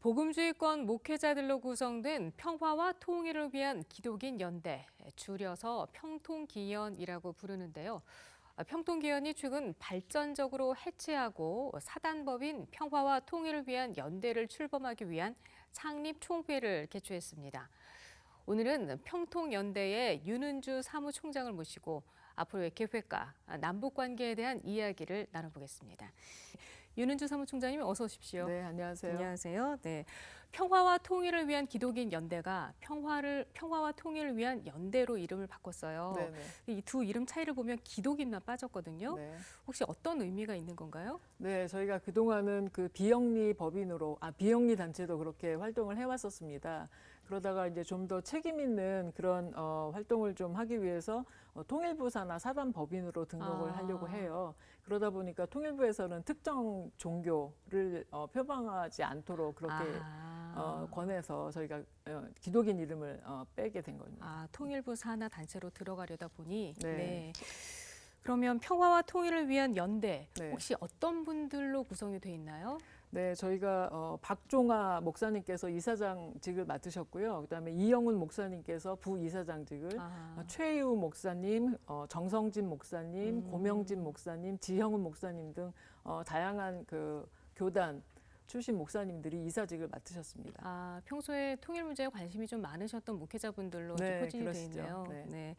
복음주의권 목회자들로 구성된 평화와 통일을 위한 기독인 연대, 줄여서 평통기연이라고 부르는데요. 평통기연이 최근 발전적으로 해체하고 사단법인 평화와 통일을 위한 연대를 출범하기 위한 창립 총회를 개최했습니다. 오늘은 평통연대의 윤은주 사무총장을 모시고 앞으로의 계획과 남북관계에 대한 이야기를 나눠보겠습니다. 윤은주 사무총장님 어서 오십시오. 네, 안녕하세요. 안녕하세요. 네, 평화와 통일을 위한 기독인 연대가 평화와 통일을 위한 연대로 이름을 바꿨어요. 네네. 이 두 이름 차이를 보면 기독인만 빠졌거든요. 네. 혹시 어떤 의미가 있는 건가요? 네, 저희가 그동안은 그 비영리 법인으로, 비영리 단체도 그렇게 활동을 해왔었습니다. 그러다가 이제 좀 더 책임 있는 그런 활동을 좀 하기 위해서 통일부 산하 사단 법인으로 등록을 하려고 해요. 그러다 보니까 통일부에서는 특정 종교를 표방하지 않도록 그렇게 권해서 저희가 기독인 이름을 빼게 된 겁니다. 통일부 산하 단체로 들어가려다 보니 네. 네. 그러면 평화와 통일을 위한 연대 네. 혹시 어떤 분들로 구성이 돼 있나요? 네, 저희가 박종화 목사님께서 이사장직을 맡으셨고요. 그다음에 이영훈 목사님께서 부이사장직을, 최희우 목사님, 정성진 목사님, 고명진 목사님, 지형훈 목사님 등 다양한 그 교단 출신 목사님들이 이사직을 맡으셨습니다. 평소에 통일 문제에 관심이 좀 많으셨던 목회자분들로 네, 포진이 돼 그러시죠. 있네요. 네. 네.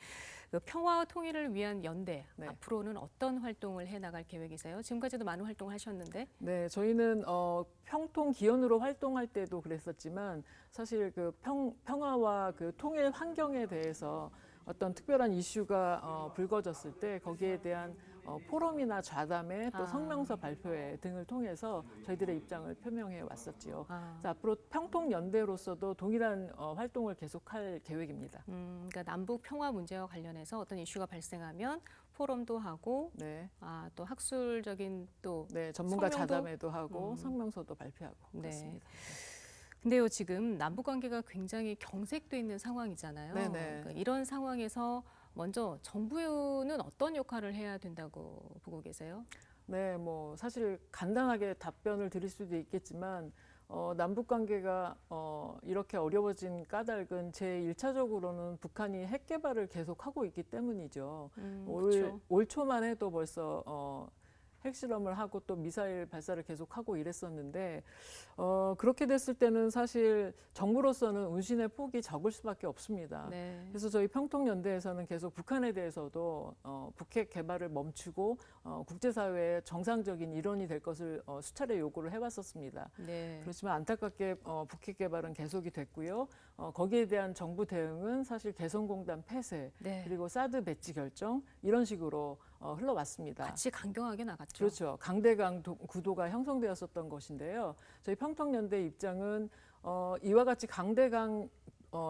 그 평화와 통일을 위한 연대, 네. 앞으로는 어떤 활동을 해나갈 계획이세요? 지금까지도 많은 활동을 하셨는데. 네, 저희는 평통 기원으로 활동할 때도 그랬었지만 사실 그 평화와 그 통일 환경에 대해서 어떤 특별한 이슈가 불거졌을 때 거기에 대한 포럼이나 좌담회 또 성명서 발표회 등을 통해서 저희들의 입장을 표명해 왔었지요. 그래서 앞으로 평통연대로서도 동일한 활동을 계속할 계획입니다. 그러니까 남북 평화 문제와 관련해서 어떤 이슈가 발생하면 포럼도 하고, 네. 또 학술적인 또 네, 전문가 성명도? 자담회도 하고 성명서도 발표하고 그렇습니다. 근데요, 지금 남북 관계가 굉장히 경색돼 있는 상황이잖아요. 네네. 그러니까 이런 상황에서 먼저 정부는 어떤 역할을 해야 된다고 보고 계세요? 네, 뭐 사실 간단하게 답변을 드릴 수도 있겠지만 남북 관계가 이렇게 어려워진 까닭은 제1차적으로는 북한이 핵 개발을 계속하고 있기 때문이죠. 그렇죠. 올 초만 해도 벌써 핵실험을 하고 또 미사일 발사를 계속하고 이랬었는데 그렇게 됐을 때는 사실 정부로서는 운신의 폭이 적을 수밖에 없습니다. 네. 그래서 저희 평통연대에서는 계속 북한에 대해서도 북핵 개발을 멈추고 국제사회의 정상적인 일원이 될 것을 수차례 요구를 해왔었습니다. 네. 그렇지만 안타깝게 북핵 개발은 계속이 됐고요. 거기에 대한 정부 대응은 사실 개성공단 폐쇄 네. 그리고 사드 배치 결정 이런 식으로 흘러왔습니다. 같이 강경하게 나갔죠. 그렇죠. 강대강 구도가 형성되었었던 것인데요. 저희 평통연대 입장은 이와 같이 강대강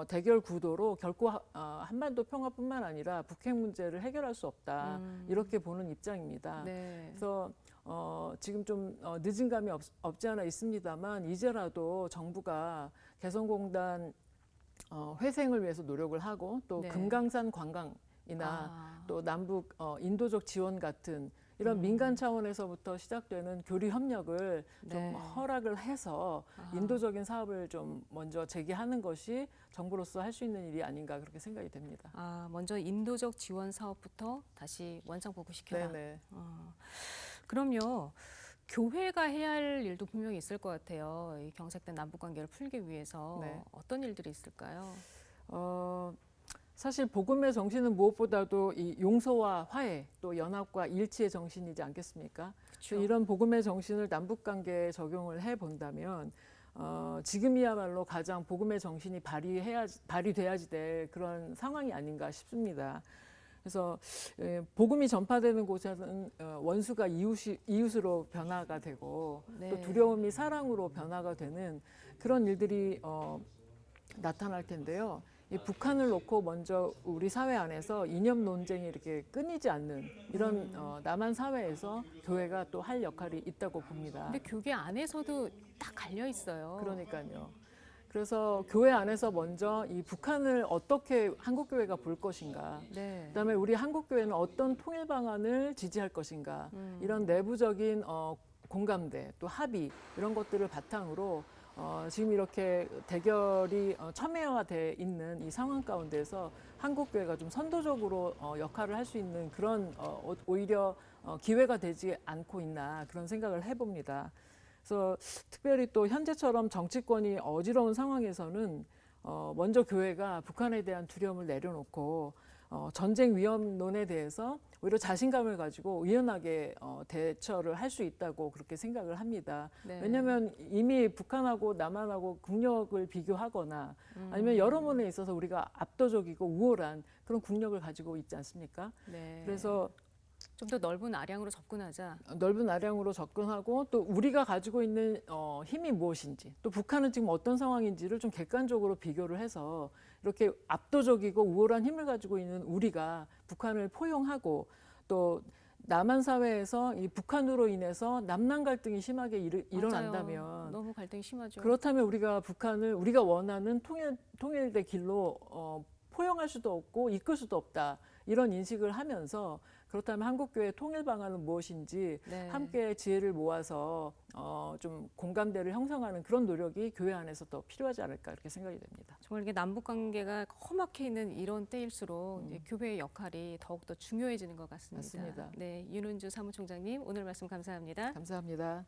대결 구도로 결코 한반도 평화뿐만 아니라 북핵 문제를 해결할 수 없다. 이렇게 보는 입장입니다. 네. 그래서 지금 좀 늦은 감이 없지 않아 있습니다만 이제라도 정부가 개성공단 회생을 위해서 노력을 하고 또 네. 금강산 관광이나 또 남북 인도적 지원 같은 이런 민간 차원에서부터 시작되는 교류 협력을 좀 네. 허락을 해서 인도적인 사업을 좀 먼저 제기하는 것이 정부로서 할 수 있는 일이 아닌가 그렇게 생각이 됩니다. 먼저 인도적 지원 사업부터 다시 원상 복구시켜라. 네네. 그럼요. 교회가 해야 할 일도 분명히 있을 것 같아요. 이 경색된 남북 관계를 풀기 위해서 네. 어떤 일들이 있을까요? 사실 복음의 정신은 무엇보다도 이 용서와 화해 또 연합과 일치의 정신이지 않겠습니까? 그쵸. 이런 복음의 정신을 남북 관계에 적용을 해 본다면 지금이야말로 가장 복음의 정신이 발휘돼야지 될 그런 상황이 아닌가 싶습니다. 그래서 복음이 전파되는 곳에는 원수가 이웃으로 변화가 되고 네. 또 두려움이 사랑으로 변화가 되는 그런 일들이 나타날 텐데요. 이 북한을 놓고 먼저 우리 사회 안에서 이념 논쟁이 이렇게 끊이지 않는 이런 남한 사회에서 교회가 또 할 역할이 있다고 봅니다. 근데 교회 안에서도 딱 갈려 있어요. 그러니까요. 그래서 교회 안에서 먼저 이 북한을 어떻게 한국교회가 볼 것인가, 네. 그다음에 우리 한국교회는 어떤 통일 방안을 지지할 것인가, 이런 내부적인 공감대 또 합의 이런 것들을 바탕으로 지금 이렇게 대결이 첨예화돼 있는 이 상황 가운데서 한국 교회가 좀 선도적으로 역할을 할 수 있는 그런 오히려 기회가 되지 않고 있나 그런 생각을 해봅니다. 그래서 특별히 또 현재처럼 정치권이 어지러운 상황에서는 먼저 교회가 북한에 대한 두려움을 내려놓고 전쟁 위험론에 대해서 오히려 자신감을 가지고 유연하게 대처를 할 수 있다고 그렇게 생각을 합니다. 네. 왜냐하면 이미 북한하고 남한하고 국력을 비교하거나 아니면 여러 면에 있어서 우리가 압도적이고 우월한 그런 국력을 가지고 있지 않습니까? 네. 그래서 좀 더 넓은 아량으로 접근하자. 넓은 아량으로 접근하고 또 우리가 가지고 있는 힘이 무엇인지 또 북한은 지금 어떤 상황인지를 좀 객관적으로 비교를 해서 이렇게 압도적이고 우월한 힘을 가지고 있는 우리가 북한을 포용하고 또 남한 사회에서 이 북한으로 인해서 남남 갈등이 심하게 일어난다면 맞아요. 너무 갈등이 심하죠. 그렇다면 우리가 북한을 우리가 원하는 통일의 길로 포용할 수도 없고 이끌 수도 없다. 이런 인식을 하면서 그렇다면 한국교회의 통일 방안은 무엇인지 네. 함께 지혜를 모아서 좀 공감대를 형성하는 그런 노력이 교회 안에서 더 필요하지 않을까 이렇게 생각이 됩니다. 정말 이게 남북 관계가 험악해 있는 이런 때일수록 이제 교회의 역할이 더욱 더 중요해지는 것 같습니다. 맞습니다. 네, 윤은주 사무총장님 오늘 말씀 감사합니다. 감사합니다.